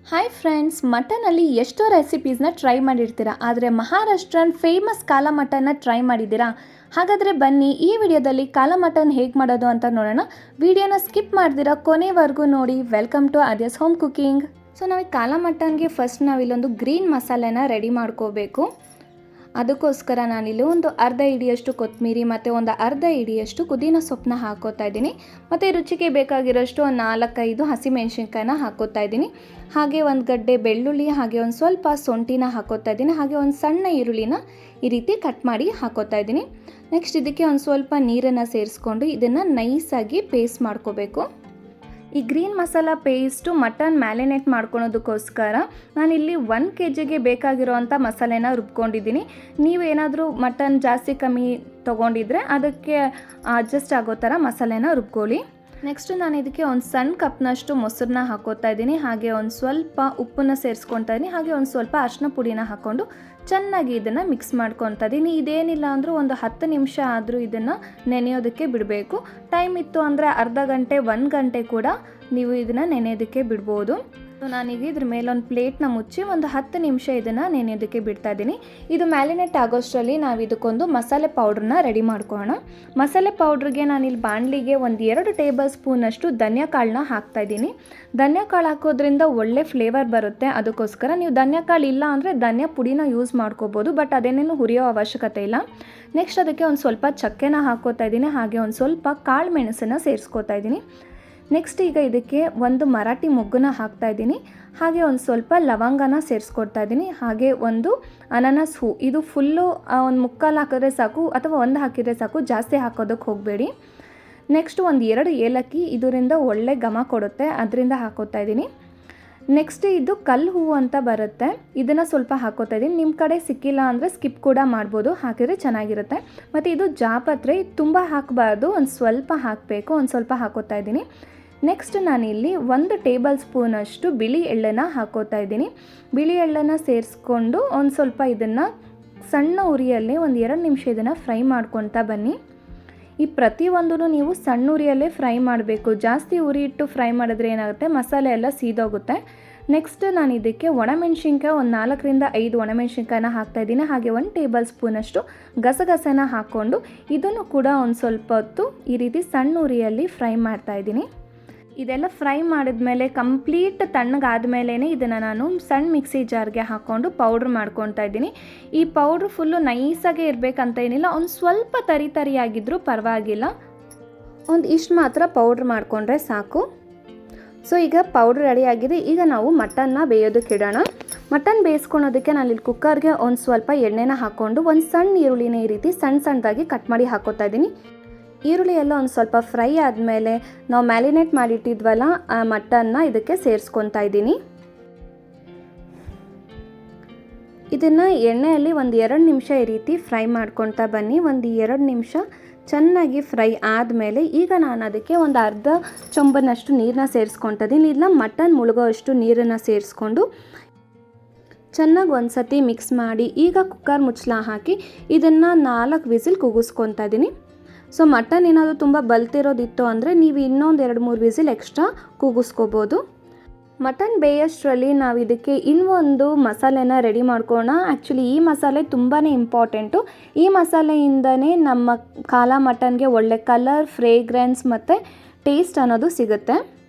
Hi friends, ಮಟನಲ್ಲಿ ಎಷ್ಟೋ ರೆಸಿಪೀಸ್ನ try ಮಾಡಿರ್ತೀರ, ಆದರೆ Maharashtrian famous ಕಾಲ ಮಟನ್ನ ಟ್ರೈ ಮಾಡಿದ್ದೀರಾ? ಹಾಗಾದರೆ ಬನ್ನಿ ಈ ವಿಡಿಯೋದಲ್ಲಿ ಕಾಲ ಮಟನ್ ಹೇಗೆ ಮಾಡೋದು ಅಂತ ನೋಡೋಣ. ವಿಡಿಯೋನ ಸ್ಕಿಪ್ ಮಾಡ್ದಿರಾ ಕೊನೆವರೆಗೂ ನೋಡಿ. ವೆಲ್ಕಮ್ ಟು ಆದ್ಯಾಸ್ ಹೋಮ್ ಕುಕಿಂಗ್. ಸೊ ನಾವು ಕಾಲ ಮಟನ್ಗೆ ಫಸ್ಟ್ ನಾವಿಲ್ಲೊಂದು ಗ್ರೀನ್ ಮಸಾಲೆನ ರೆಡಿ ಮಾಡ್ಕೋಬೇಕು. ಅದಕ್ಕೋಸ್ಕರ ನಾನಿಲ್ಲಿ ಒಂದು ಅರ್ಧ ಹಿಡಿಯಷ್ಟು ಕೊತ್ತಂಬರಿ ಮತ್ತು ಒಂದು ಅರ್ಧ ಹಿಡಿಯಷ್ಟು ಪುದೀನ ಸೊಪ್ಪನ್ನ ಹಾಕೋತಾ ಇದ್ದೀನಿ. ಮತ್ತು ರುಚಿಗೆ ಬೇಕಾಗಿರೋಷ್ಟು ಒಂದು 4-5 ಹಸಿಮೆಣಸಿನ್ಕಾಯಿನ ಹಾಕೋತಾ ಇದ್ದೀನಿ. ಹಾಗೆ ಒಂದು ಗಡ್ಡೆ ಬೆಳ್ಳುಳ್ಳಿ, ಹಾಗೆ ಒಂದು ಸ್ವಲ್ಪ ಶುಂಠಿನ ಹಾಕೋತಾ ಇದ್ದೀನಿ. ಹಾಗೆ ಒಂದು ಸಣ್ಣ ಈರುಳ್ಳಿನ ಈ ರೀತಿ ಕಟ್ ಮಾಡಿ ಹಾಕೋತಾ ಇದ್ದೀನಿ. ನೆಕ್ಸ್ಟ್ ಇದಕ್ಕೆ ಒಂದು ಸ್ವಲ್ಪ ನೀರನ್ನು ಸೇರಿಸ್ಕೊಂಡು ಇದನ್ನು ನೈಸಾಗಿ ಪೇಸ್ಟ್ ಮಾಡ್ಕೋಬೇಕು. ಈ green masala paste mutton marinate ಮಾಡ್ಕೊಳೋದಕ್ಕೋಸ್ಕರ ನಾನಿಲ್ಲಿ 1 kgಗೆ ಬೇಕಾಗಿರೋವಂಥ ಮಸಾಲೆನ ರುಬ್ಕೊಂಡಿದ್ದೀನಿ. ನೀವೇನಾದರೂ ಮಟನ್ ಜಾಸ್ತಿ ಕಮ್ಮಿ ತೊಗೊಂಡಿದ್ರೆ ಅದಕ್ಕೆ ಅಡ್ಜಸ್ಟ್ ಆಗೋ ಥರ ಮಸಾಲೆನ ರುಬ್ಕೊಳ್ಳಿ. ನೆಕ್ಸ್ಟು ನಾನು ಇದಕ್ಕೆ ಒಂದು ಸಣ್ಣ ಕಪ್ನಷ್ಟು ಮೊಸರನ್ನ ಹಾಕೋತಾ ಇದ್ದೀನಿ. ಹಾಗೆ ಒಂದು ಸ್ವಲ್ಪ ಉಪ್ಪನ್ನ ಸೇರಿಸ್ಕೊತಾ ಇದ್ದೀನಿ. ಹಾಗೆ ಒಂದು ಸ್ವಲ್ಪ ಅರಿಶಿನ ಪುಡಿನ ಹಾಕ್ಕೊಂಡು ಚೆನ್ನಾಗಿ ಇದನ್ನು ಮಿಕ್ಸ್ ಮಾಡ್ಕೊತಾ ಇದ್ದೀನಿ. ಇದೇನಿಲ್ಲ ಅಂದರೂ ಒಂದು 10 ನಿಮಿಷ ಆದರೂ ಇದನ್ನು ನೆನೆಯೋದಕ್ಕೆ ಬಿಡಬೇಕು. ಟೈಮ್ ಇತ್ತು ಅಂದರೆ ಅರ್ಧ ಗಂಟೆ 1 ಗಂಟೆ ಕೂಡ ನೀವು ಇದನ್ನು ನೆನೆಯೋದಕ್ಕೆ ಬಿಡ್ಬೋದು. ನಾನೀಗ ಇದ್ರ ಮೇಲೊಂದು ಪ್ಲೇಟ್ನ ಮುಚ್ಚಿ ಒಂದು 10 ನಿಮಿಷ ಇದನ್ನು ನೆನೆಯೋದಕ್ಕೆ ಬಿಡ್ತಾ ಇದ್ದೀನಿ. ಇದು ಮ್ಯಾರಿನೇಟ್ ಆಗೋಷ್ಟರಲ್ಲಿ ನಾವು ಇದಕ್ಕೊಂದು ಮಸಾಲೆ ಪೌಡ್ರನ್ನ ರೆಡಿ ಮಾಡ್ಕೊಳ್ಳೋಣ. ಮಸಾಲೆ ಪೌಡ್ರಿಗೆ ನಾನಿಲ್ಲಿ ಬಾಣಲಿಗೆ ಒಂದು 2 ಟೇಬಲ್ ಸ್ಪೂನಷ್ಟು ಧನಿಯಾ ಕಾಳನ್ನ ಹಾಕ್ತಾಯಿದ್ದೀನಿ. ಧನಿಯಾ ಕಾಳು ಹಾಕೋದ್ರಿಂದ ಒಳ್ಳೆ ಫ್ಲೇವರ್ ಬರುತ್ತೆ. ಅದಕ್ಕೋಸ್ಕರ ನೀವು ಧನಿಯಾ ಕಾಳು ಇಲ್ಲ ಅಂದರೆ ಧನಿಯಾ ಪುಡಿನ ಯೂಸ್ ಮಾಡ್ಕೋಬೋದು, ಬಟ್ ಅದೇನೇನು ಹುರಿಯೋ ಅವಶ್ಯಕತೆ ಇಲ್ಲ. ನೆಕ್ಸ್ಟ್ ಅದಕ್ಕೆ ಒಂದು ಸ್ವಲ್ಪ ಚಕ್ಕೆನ ಹಾಕೋತಾ ಇದ್ದೀನಿ. ಹಾಗೆ ಒಂದು ಸ್ವಲ್ಪ ಕಾಳು ಮೆಣಸನ್ನು ಸೇರಿಸ್ಕೋತಾ ಇದ್ದೀನಿ. ನೆಕ್ಸ್ಟ್ ಈಗ ಇದಕ್ಕೆ ಒಂದು ಮರಾಠಿ ಮೊಗ್ಗನ್ನ ಹಾಕ್ತಾ ಇದ್ದೀನಿ. ಹಾಗೆ ಒಂದು ಸ್ವಲ್ಪ ಲವಂಗನ ಸೇರಿಸ್ಕೊಡ್ತಾ ಇದ್ದೀನಿ. ಹಾಗೆ ಒಂದು ಅನಾನಸ್ ಹೂ, ಇದು ಫುಲ್ಲು ಒಂದು ಮುಕ್ಕಾಲು ಹಾಕಿದ್ರೆ ಸಾಕು ಅಥವಾ ಒಂದು ಹಾಕಿದರೆ ಸಾಕು, ಜಾಸ್ತಿ ಹಾಕೋದಕ್ಕೆ ಹೋಗಬೇಡಿ. ನೆಕ್ಸ್ಟ್ ಒಂದು 2 ಏಲಕ್ಕಿ, ಇದರಿಂದ ಒಳ್ಳೆ ಘಮ ಕೊಡುತ್ತೆ, ಅದರಿಂದ ಹಾಕೋತಾ ಇದ್ದೀನಿ. ನೆಕ್ಸ್ಟ್ ಇದು ಕಲ್ಲು ಹೂವು ಅಂತ ಬರುತ್ತೆ, ಇದನ್ನು ಸ್ವಲ್ಪ ಹಾಕೋತಾ ಇದ್ದೀನಿ. ನಿಮ್ಮ ಕಡೆ ಸಿಕ್ಕಿಲ್ಲ ಅಂದರೆ ಸ್ಕಿಪ್ ಕೂಡ ಮಾಡ್ಬೋದು, ಹಾಕಿದರೆ ಚೆನ್ನಾಗಿರುತ್ತೆ. ಮತ್ತು ಇದು ಜಾಪತ್ರೆ, ತುಂಬ ಹಾಕಬಾರ್ದು, ಒಂದು ಸ್ವಲ್ಪ ಹಾಕಬೇಕು, ಒಂದು ಸ್ವಲ್ಪ ಹಾಕೋತಾ ಇದ್ದೀನಿ. ನೆಕ್ಸ್ಟ್ ನಾನಿಲ್ಲಿ 1 ಟೇಬಲ್ ಸ್ಪೂನಷ್ಟು ಬಿಳಿ ಎಳ್ಳನ್ನು ಹಾಕೋತಾ ಇದ್ದೀನಿ. ಬಿಳಿ ಎಳ್ಳನ್ನು ಸೇರಿಸ್ಕೊಂಡು ಒಂದು ಸ್ವಲ್ಪ ಇದನ್ನು ಸಣ್ಣ ಉರಿಯಲ್ಲೇ ಒಂದು 2 ನಿಮಿಷ ಇದನ್ನು ಫ್ರೈ ಮಾಡ್ಕೊತಾ ಬನ್ನಿ. ಈ ಪ್ರತಿಯೊಂದೂ ನೀವು ಸಣ್ಣ ಉರಿಯಲ್ಲೇ ಫ್ರೈ ಮಾಡಬೇಕು. ಜಾಸ್ತಿ ಉರಿ ಇಟ್ಟು ಫ್ರೈ ಮಾಡಿದ್ರೆ ಏನಾಗುತ್ತೆ, ಮಸಾಲೆ ಎಲ್ಲ ಸೀದೋಗುತ್ತೆ. ನೆಕ್ಸ್ಟ್ ನಾನು ಇದಕ್ಕೆ ಒಣಮೆಣ್ಸಿನ್ಕಾಯಿ ಒಂದು 4-5 ಒಣಮೆಣ್ಸಿನ್ಕಾಯಿನ ಹಾಕ್ತಾಯಿದ್ದೀನಿ. ಹಾಗೆ 1 ಟೇಬಲ್ ಸ್ಪೂನಷ್ಟು ಗಸಗಸೆನ ಹಾಕ್ಕೊಂಡು ಇದನ್ನು ಕೂಡ ಒಂದು ಸ್ವಲ್ಪ ಹೊತ್ತು ಈ ರೀತಿ ಸಣ್ಣ ಉರಿಯಲ್ಲಿ ಫ್ರೈ ಮಾಡ್ತಾಯಿದ್ದೀನಿ. ಇದೆಲ್ಲ ಫ್ರೈ ಮಾಡಿದ್ಮೇಲೆ ಕಂಪ್ಲೀಟ್ ತಣ್ಣಗಾದ್ಮೇಲೆ ಇದನ್ನು ನಾನು ಸಣ್ಣ ಮಿಕ್ಸಿ ಜಾರ್ಗೆ ಹಾಕ್ಕೊಂಡು ಪೌಡ್ರ್ ಮಾಡ್ಕೊತಾ ಇದ್ದೀನಿ. ಈ ಪೌಡ್ರ್ ಫುಲ್ಲು ನೈಸಾಗೇ ಇರಬೇಕಂತ ಏನಿಲ್ಲ, ಒಂದು ಸ್ವಲ್ಪ ತರಿಯಾಗಿದ್ದರೂ ಪರವಾಗಿಲ್ಲ, ಒಂದು ಇಷ್ಟು ಮಾತ್ರ ಪೌಡ್ರ್ ಮಾಡಿಕೊಂಡ್ರೆ ಸಾಕು. ಸೊ ಈಗ ಪೌಡ್ರ್ ರೆಡಿ ಆಗಿದೆ. ಈಗ ನಾವು ಮಟನ್ನ ಬೇಯೋದಕ್ಕೆ ಇಡೋಣ. ಮಟನ್ ಬೇಯಿಸ್ಕೊಳೋದಕ್ಕೆ ನಾನು ಇಲ್ಲಿ ಕುಕ್ಕರ್ಗೆ ಒಂದು ಸ್ವಲ್ಪ ಎಣ್ಣೆನ ಹಾಕ್ಕೊಂಡು ಒಂದು ಸಣ್ಣ ಈರುಳ್ಳಿನ ಈ ರೀತಿ ಸಣ್ಣದಾಗಿ ಕಟ್ ಮಾಡಿ ಹಾಕೋತಾ ಇದ್ದೀನಿ. ಈರುಳ್ಳಿ ಎಲ್ಲ ಒಂದು ಸ್ವಲ್ಪ ಫ್ರೈ ಆದಮೇಲೆ ನಾವು ಮ್ಯಾರಿನೇಟ್ ಮಾಡಿಟ್ಟಿದ್ವಲ್ಲ ಆ ಮಟನ್ನ ಇದಕ್ಕೆ ಸೇರಿಸ್ಕೊತಾ ಇದ್ದೀನಿ. ಇದನ್ನು ಎಣ್ಣೆಯಲ್ಲಿ ಒಂದು 2 ನಿಮಿಷ ಈ ರೀತಿ ಫ್ರೈ ಮಾಡ್ಕೊತಾ ಬನ್ನಿ. ಒಂದು 2 ನಿಮಿಷ ಚೆನ್ನಾಗಿ ಫ್ರೈ ಆದಮೇಲೆ ಈಗ ನಾನು ಅದಕ್ಕೆ ಒಂದು ಅರ್ಧ ಚೊಂಬನಷ್ಟು ನೀರನ್ನ ಸೇರಿಸ್ಕೊತಾ ಇದ್ದೀನಿ. ಇಲ್ಲ ಮಟನ್ ಮುಳುಗೋ ಅಷ್ಟು ನೀರನ್ನು ಸೇರಿಸ್ಕೊಂಡು ಚೆನ್ನಾಗಿ ಒಂದು ಸತಿ ಮಿಕ್ಸ್ ಮಾಡಿ ಈಗ ಕುಕ್ಕರ್ ಮುಚ್ಚಳ ಹಾಕಿ ಇದನ್ನು 4 ವಿಸಿಲ್ ಕೂಗಿಸ್ಕೊತಾ ಇದ್ದೀನಿ. ಸೊ ಮಟನ್ ಏನಾದರೂ ತುಂಬ ಬಲ್ತಿರೋದಿತ್ತು ಅಂದರೆ ನೀವು ಇನ್ನೊಂದು 2-3 ವಿಸಿಲ್ ಎಕ್ಸ್ಟ್ರಾ ಕೂಗಿಸ್ಕೋಬೋದು. ಮಟನ್ ಬೇಯೋಷ್ಟರಲ್ಲಿ ನಾವು ಇದಕ್ಕೆ ಇನ್ನೊಂದು ಮಸಾಲೆನ ರೆಡಿ ಮಾಡ್ಕೊಳ್ಳೋಣ. ಆ್ಯಕ್ಚುಲಿ ಈ ಮಸಾಲೆ ತುಂಬಾ ಇಂಪಾರ್ಟೆಂಟು. ಈ ಮಸಾಲೆಯಿಂದನೇ ನಮ್ಮ ಕಾಲ ಮಟನ್ಗೆ ಒಳ್ಳೆ ಕಲರ್, ಫ್ರೇಗ್ರೆನ್ಸ್ ಮತ್ತು ಟೇಸ್ಟ್ ಅನ್ನೋದು ಸಿಗುತ್ತೆ.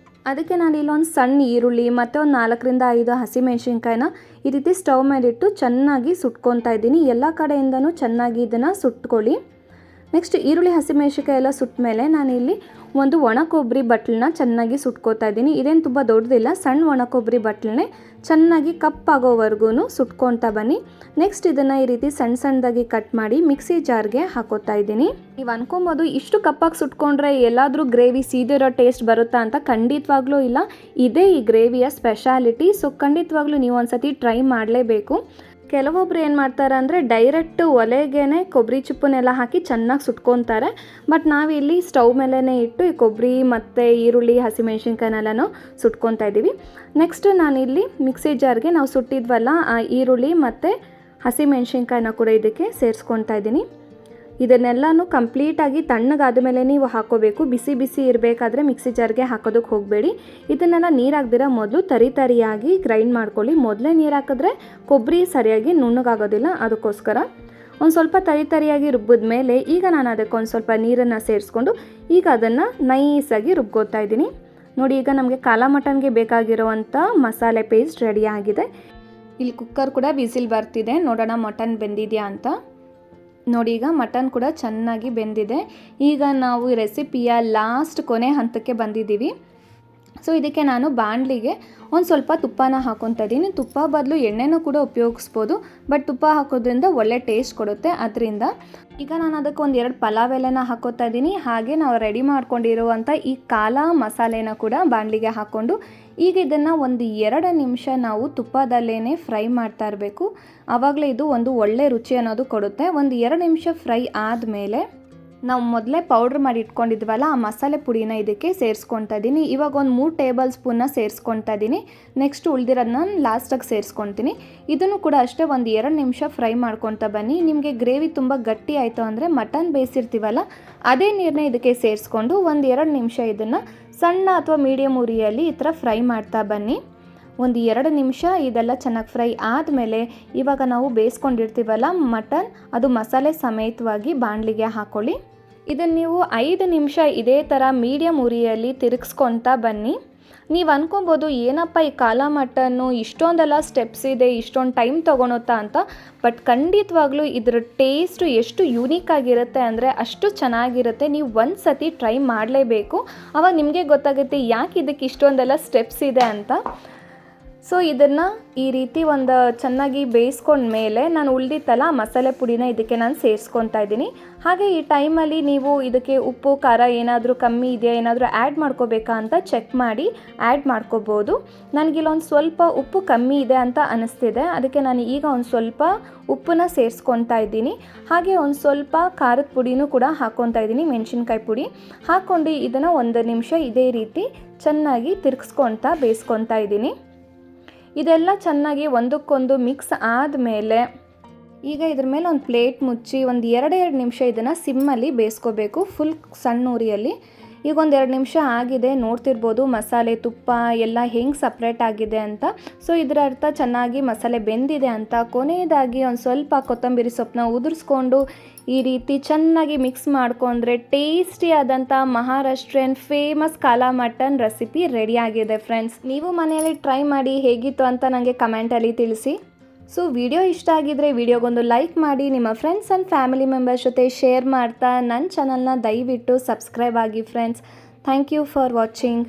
ಅದಕ್ಕೆ ನಾನು ಇಲ್ಲೊಂದು ಸಣ್ಣ ಈರುಳ್ಳಿ ಮತ್ತು ಒಂದು 4-5 ಹಸಿಮೆಣ್ಸಿನ್ಕಾಯಿನ ಈ ರೀತಿ ಸ್ಟವ್ ಮೇಲಿಟ್ಟು ಚೆನ್ನಾಗಿ ಸುಟ್ಕೊತಾ ಇದ್ದೀನಿ. ಎಲ್ಲ ಕಡೆಯಿಂದನೂ ಚೆನ್ನಾಗಿ ಇದನ್ನು ಸುಟ್ಕೊಳ್ಳಿ. ನೆಕ್ಸ್ಟ್ ಈರುಳ್ಳಿ ಹಸಿಮೆಣ್ಸಿನ್ಕಾಯಿ ಎಲ್ಲ ಸುಟ್ಟ ಮೇಲೆ ನಾನಿಲ್ಲಿ ಒಂದು ಒಣ ಕೊಬ್ಬರಿ ಬಟ್ಲನ್ನ ಚೆನ್ನಾಗಿ ಸುಟ್ಕೋತಾ ಇದ್ದೀನಿ. ಇದೇನು ತುಂಬ ದೊಡ್ಡದಿಲ್ಲ, ಸಣ್ಣ ಒಣ ಕೊಬ್ಬರಿ ಬಟ್ಲನ್ನೇ ಚೆನ್ನಾಗಿ ಕಪ್ಪಾಗೋವರೆಗೂ ಸುಟ್ಕೊತಾ ಬನ್ನಿ. ನೆಕ್ಸ್ಟ್ ಇದನ್ನು ಈ ರೀತಿ ಸಣ್ಣದಾಗಿ ಕಟ್ ಮಾಡಿ ಮಿಕ್ಸಿ ಜಾರ್ಗೆ ಹಾಕೋತಾ ಇದ್ದೀನಿ. ನೀವು ಅನ್ಕೊಬೋದು ಇಷ್ಟು ಕಪ್ಪಾಗಿ ಸುಟ್ಕೊಂಡ್ರೆ ಎಲ್ಲಾದರೂ ಗ್ರೇವಿ ಸೀದಿರೋ ಟೇಸ್ಟ್ ಬರುತ್ತಾ ಅಂತ. ಖಂಡಿತವಾಗ್ಲೂ ಇಲ್ಲ, ಇದೇ ಈ ಗ್ರೇವಿಯ ಸ್ಪೆಷಾಲಿಟಿ. ಸೊ ಖಂಡಿತವಾಗ್ಲೂ ನೀವು ಒಂದು ಸತಿ ಟ್ರೈ ಮಾಡಲೇಬೇಕು. ಕೆಲವೊಬ್ರು ಏನು ಮಾಡ್ತಾರೆ ಅಂದರೆ ಡೈರೆಕ್ಟ್ ಒಲೆಗೇ ಕೊಬ್ಬರಿ ಚಿಪ್ಪನ್ನೆಲ್ಲ ಹಾಕಿ ಚೆನ್ನಾಗಿ ಸುಟ್ಕೊತಾರೆ. ಬಟ್ ನಾವಿಲ್ಲಿ ಸ್ಟವ್ ಮೇಲೇ ಇಟ್ಟು ಈ ಕೊಬ್ಬರಿ ಮತ್ತು ಈರುಳ್ಳಿ ಹಸಿಮೆಣ್ಸಿನ್ಕಾಯಿನೆಲ್ಲನೂ ಸುಟ್ಕೊತಾ ಇದ್ದೀವಿ. ನೆಕ್ಸ್ಟು ನಾನಿಲ್ಲಿ ಮಿಕ್ಸಿ ಜಾರ್ಗೆ ನಾವು ಸುಟ್ಟಿದ್ವಲ್ಲ ಆ ಈರುಳ್ಳಿ ಮತ್ತು ಹಸಿಮೆಣ್ಸಿನ್ಕಾಯಿನ ಕೂಡ ಇದಕ್ಕೆ ಸೇರಿಸ್ಕೊತಾ ಇದ್ದೀನಿ. ಇದನ್ನೆಲ್ಲನೂ ಕಂಪ್ಲೀಟಾಗಿ ತಣ್ಣಗಾದ ಮೇಲೆ ನೀವು ಹಾಕೋಬೇಕು. ಬಿಸಿ ಬಿಸಿ ಇರಬೇಕಾದ್ರೆ ಮಿಕ್ಸಿ ಜಾರ್ಗೆ ಹಾಕೋದಕ್ಕೆ ಹೋಗಬೇಡಿ. ಇದನ್ನೆಲ್ಲ ನೀರು ಹಾಕ್ದಿರ ಮೊದಲು ತರಿಯಾಗಿ ಗ್ರೈಂಡ್ ಮಾಡ್ಕೊಳ್ಳಿ. ಮೊದಲೇ ನೀರು ಹಾಕಿದ್ರೆ ಕೊಬ್ಬರಿ ಸರಿಯಾಗಿ ನುಣ್ಣಗಾಗೋದಿಲ್ಲ, ಅದಕ್ಕೋಸ್ಕರ ಒಂದು ಸ್ವಲ್ಪ ತರಿಯಾಗಿ ರುಬ್ಬಿದ ಮೇಲೆ ಈಗ ನಾನು ಅದಕ್ಕೆ ಒಂದು ಸ್ವಲ್ಪ ನೀರನ್ನು ಸೇರಿಸ್ಕೊಂಡು ಈಗ ಅದನ್ನು ನೈಸಾಗಿ ರುಬ್ಕೋತಾ ಇದ್ದೀನಿ. ನೋಡಿ, ಈಗ ನಮಗೆ ಕಾಲಾ ಮಟನ್ಗೆ ಬೇಕಾಗಿರುವಂಥ ಮಸಾಲೆ ಪೇಸ್ಟ್ ರೆಡಿ ಆಗಿದೆ. ಇಲ್ಲಿ ಕುಕ್ಕರ್ ಕೂಡ ವಿಸಿಲ್ ಬರ್ತಿದೆ. ನೋಡೋಣ ಮಟನ್ ಬೆಂದಿದೆಯಾ ಅಂತ. ನೋಡಿ, ಈಗ ಮಟನ್ ಕೂಡ ಚೆನ್ನಾಗಿ ಬೆಂದಿದೆ. ಈಗ ನಾವು ಈ ರೆಸಿಪಿಯ ಲಾಸ್ಟ್ ಕೊನೆ ಹಂತಕ್ಕೆ ಬಂದಿದ್ದೀವಿ. ಸೊ ಇದಕ್ಕೆ ನಾನು ಬಾಣಲಿಗೆ ಒಂದು ಸ್ವಲ್ಪ ತುಪ್ಪನ ಹಾಕೊತಾ ಇದ್ದೀನಿ. ತುಪ್ಪ ಬದಲು ಎಣ್ಣೆನೂ ಕೂಡ ಉಪಯೋಗಿಸ್ಬೋದು, ಬಟ್ ತುಪ್ಪ ಹಾಕೋದ್ರಿಂದ ಒಳ್ಳೆ ಟೇಸ್ಟ್ ಕೊಡುತ್ತೆ. ಅದರಿಂದ ಈಗ ನಾನು ಅದಕ್ಕೆ ಒಂದು 2 ಪಲಾವ್ ಎಲೆನ ಹಾಕೋತಾ ಇದ್ದೀನಿ. ಹಾಗೆ ನಾವು ರೆಡಿ ಮಾಡ್ಕೊಂಡಿರುವಂಥ ಈ ಕಾಲಾ ಮಸಾಲೆನ ಕೂಡ ಬಾಣಲಿಗೆ ಹಾಕ್ಕೊಂಡು ಈಗ ಇದನ್ನು ಒಂದು 2 ನಿಮಿಷ ನಾವು ತುಪ್ಪದಲ್ಲೇ ಫ್ರೈ ಮಾಡ್ತಾ ಇರಬೇಕು. ಆವಾಗಲೇ ಇದು ಒಂದು ಒಳ್ಳೆ ರುಚಿ ಅನ್ನೋದು ಕೊಡುತ್ತೆ. ಒಂದು 2 ನಿಮಿಷ ಫ್ರೈ ಆದಮೇಲೆ ನಾವು ಮೊದಲೇ ಪೌಡ್ರ್ ಮಾಡಿ ಇಟ್ಕೊಂಡಿದ್ವಲ್ಲ ಆ ಮಸಾಲೆ ಪುಡಿನ ಇದಕ್ಕೆ ಸೇರಿಸ್ಕೊತಾ ಇದ್ದೀನಿ. ಇವಾಗ ಒಂದು 3 ಟೇಬಲ್ ಸ್ಪೂನ್ನ ಸೇರಿಸ್ಕೊತಾ ಇದ್ದೀನಿ. ನೆಕ್ಸ್ಟ್ ಉಳಿದಿರೋದನ್ನ ಲಾಸ್ಟಾಗಿ ಸೇರಿಸ್ಕೊತೀನಿ. ಇದನ್ನು ಕೂಡ ಅಷ್ಟೇ ಒಂದು 2 ನಿಮಿಷ ಫ್ರೈ ಮಾಡ್ಕೊತಾ ಬನ್ನಿ. ನಿಮಗೆ ಗ್ರೇವಿ ತುಂಬ ಗಟ್ಟಿ ಆಯಿತು ಅಂದರೆ ಮಟನ್ ಬೇಯಿಸಿರ್ತೀವಲ್ಲ ಅದೇ ನೀರನ್ನ ಇದಕ್ಕೆ ಸೇರಿಸ್ಕೊಂಡು ಒಂದು 2 ನಿಮಿಷ ಇದನ್ನು ಸಣ್ಣ ಅಥವಾ ಮೀಡಿಯಮ್ ಉರಿಯಲ್ಲಿ ಈ ಥರ ಫ್ರೈ ಮಾಡ್ತಾ ಬನ್ನಿ. ಒಂದು 2 ನಿಮಿಷ ಇದೆಲ್ಲ ಚೆನ್ನಾಗಿ ಫ್ರೈ ಆದಮೇಲೆ ಇವಾಗ ನಾವು ಬೇಯಿಸ್ಕೊಂಡಿರ್ತೀವಲ್ಲ ಮಟನ್, ಅದು ಮಸಾಲೆ ಸಮೇತವಾಗಿ ಬಾಣಲಿಗೆ ಹಾಕ್ಕೊಳ್ಳಿ. ಇದನ್ನು ನೀವು 5 ನಿಮಿಷ ಇದೇ ಥರ ಮೀಡಿಯಮ್ ಉರಿಯಲ್ಲಿ ತಿರುಗಿಸ್ಕೊತಾ ಬನ್ನಿ. ನೀವು ಅನ್ಕೊಬೋದು, ಏನಪ್ಪ ಈ ಕಾಲಾ ಮಟನ್ನು ಇಷ್ಟೊಂದೆಲ್ಲ ಸ್ಟೆಪ್ಸ್ ಇದೆ, ಇಷ್ಟೊಂದು ಟೈಮ್ ತೊಗೊಳುತ್ತಾ ಅಂತ. ಬಟ್ ಖಂಡಿತವಾಗ್ಲೂ ಇದರ ಟೇಸ್ಟು ಎಷ್ಟು ಯೂನಿಕ್ ಆಗಿರುತ್ತೆ ಅಂದರೆ ಅಷ್ಟು ಚೆನ್ನಾಗಿರುತ್ತೆ. ನೀವು ಒಂದು ಸತಿ ಟ್ರೈ ಮಾಡಲೇಬೇಕು. ಆವಾಗ ನಿಮಗೆ ಗೊತ್ತಾಗುತ್ತೆ ಯಾಕೆ ಇದಕ್ಕೆ ಇಷ್ಟೊಂದೆಲ್ಲ ಸ್ಟೆಪ್ಸ್ ಇದೆ ಅಂತ. ಸೊ ಇದನ್ನು ಈ ರೀತಿ ಒಂದು ಚೆನ್ನಾಗಿ ಬೇಯಿಸ್ಕೊಂಡ್ಮೇಲೆ ನಾನು ಉಳಿದಿತ್ತಲ್ಲ ಮಸಾಲೆ ಪುಡಿನ ಇದಕ್ಕೆ ನಾನು ಸೇರಿಸ್ಕೊತಾ ಇದ್ದೀನಿ. ಹಾಗೆ ಈ ಟೈಮಲ್ಲಿ ನೀವು ಇದಕ್ಕೆ ಉಪ್ಪು ಖಾರ ಏನಾದರೂ ಕಮ್ಮಿ ಇದೆಯಾ, ಏನಾದರೂ ಆ್ಯಡ್ ಮಾಡ್ಕೋಬೇಕಾ ಅಂತ ಚೆಕ್ ಮಾಡಿ ಆ್ಯಡ್ ಮಾಡ್ಕೋಬೋದು. ನನಗಿಲ್ಲೊಂದು ಸ್ವಲ್ಪ ಉಪ್ಪು ಕಮ್ಮಿ ಇದೆ ಅಂತ ಅನ್ನಿಸ್ತಿದೆ, ಅದಕ್ಕೆ ನಾನು ಈಗ ಒಂದು ಸ್ವಲ್ಪ ಉಪ್ಪನ್ನ ಸೇರಿಸ್ಕೊತಾ ಇದ್ದೀನಿ. ಹಾಗೆ ಒಂದು ಸ್ವಲ್ಪ ಖಾರದ ಪುಡಿನೂ ಕೂಡ ಹಾಕ್ಕೊತಾ ಇದ್ದೀನಿ, ಮೆಣಸಿನ್ಕಾಯಿ ಪುಡಿ ಹಾಕ್ಕೊಂಡು ಇದನ್ನು 1 ನಿಮಿಷ ಇದೇ ರೀತಿ ಚೆನ್ನಾಗಿ ತಿರುಗಿಸ್ಕೊತಾ ಬೇಯಿಸ್ಕೊತಾ ಇದ್ದೀನಿ. ಇದೆಲ್ಲ ಚೆನ್ನಾಗಿ ಒಂದಕ್ಕೊಂದು ಮಿಕ್ಸ್ ಆದಮೇಲೆ ಈಗ ಇದ್ರ ಮೇಲೆ ಒಂದು ಪ್ಲೇಟ್ ಮುಚ್ಚಿ ಒಂದು 2 ನಿಮಿಷ ಇದನ್ನು ಸಿಮ್ಮಲ್ಲಿ ಬೇಯಿಸ್ಕೋಬೇಕು, ಫುಲ್ ಸಣ್ಣ ಉರಿಯಲ್ಲಿ. ಈಗ ಒಂದು 2 ನಿಮಿಷ ಆಗಿದೆ, ನೋಡ್ತಿರ್ಬೋದು ಮಸಾಲೆ ತುಪ್ಪ ಎಲ್ಲ ಹೆಂಗೆ ಸಪ್ರೇಟ್ ಆಗಿದೆ ಅಂತ. ಸೊ ಇದರ ಅರ್ಥ ಚೆನ್ನಾಗಿ ಮಸಾಲೆ ಬೆಂದಿದೆ ಅಂತ. ಕೊನೆಯದಾಗಿ ಒಂದು ಸ್ವಲ್ಪ ಕೊತ್ತಂಬರಿ ಸೊಪ್ಪನ್ನ ಉದುರಿಸ್ಕೊಂಡು ಈ ರೀತಿ ಚೆನ್ನಾಗಿ ಮಿಕ್ಸ್ ಮಾಡಿಕೊಂಡ್ರೆ ಟೇಸ್ಟಿ ಆದಂಥ ಮಹಾರಾಷ್ಟ್ರೀಯನ್ ಫೇಮಸ್ ಕಾಲಾ ಮಟನ್ ರೆಸಿಪಿ ರೆಡಿಯಾಗಿದೆ ಫ್ರೆಂಡ್ಸ್. ನೀವು ಮನೆಯಲ್ಲಿ ಟ್ರೈ ಮಾಡಿ ಹೇಗಿತ್ತು ಅಂತ ನನಗೆ ಕಮೆಂಟಲ್ಲಿ ತಿಳಿಸಿ. ಸೊ ವಿಡಿಯೋ ಇಷ್ಟ ಆಗಿದ್ರೆ ವಿಡಿಯೋಗೊಂದು ಲೈಕ್ ಮಾಡಿ, ನಿಮ್ಮ ಫ್ರೆಂಡ್ಸ್ ಆ್ಯಂಡ್ ಫ್ಯಾಮಿಲಿ ಮೆಂಬರ್ಸ್ ಜೊತೆ ಶೇರ್ ಮಾಡ್ತಾ ನನ್ನ ಚಾನಲ್ನ ದಯವಿಟ್ಟು ಸಬ್ಸ್ಕ್ರೈಬ್ ಆಗಿ friends. Thank you for watching.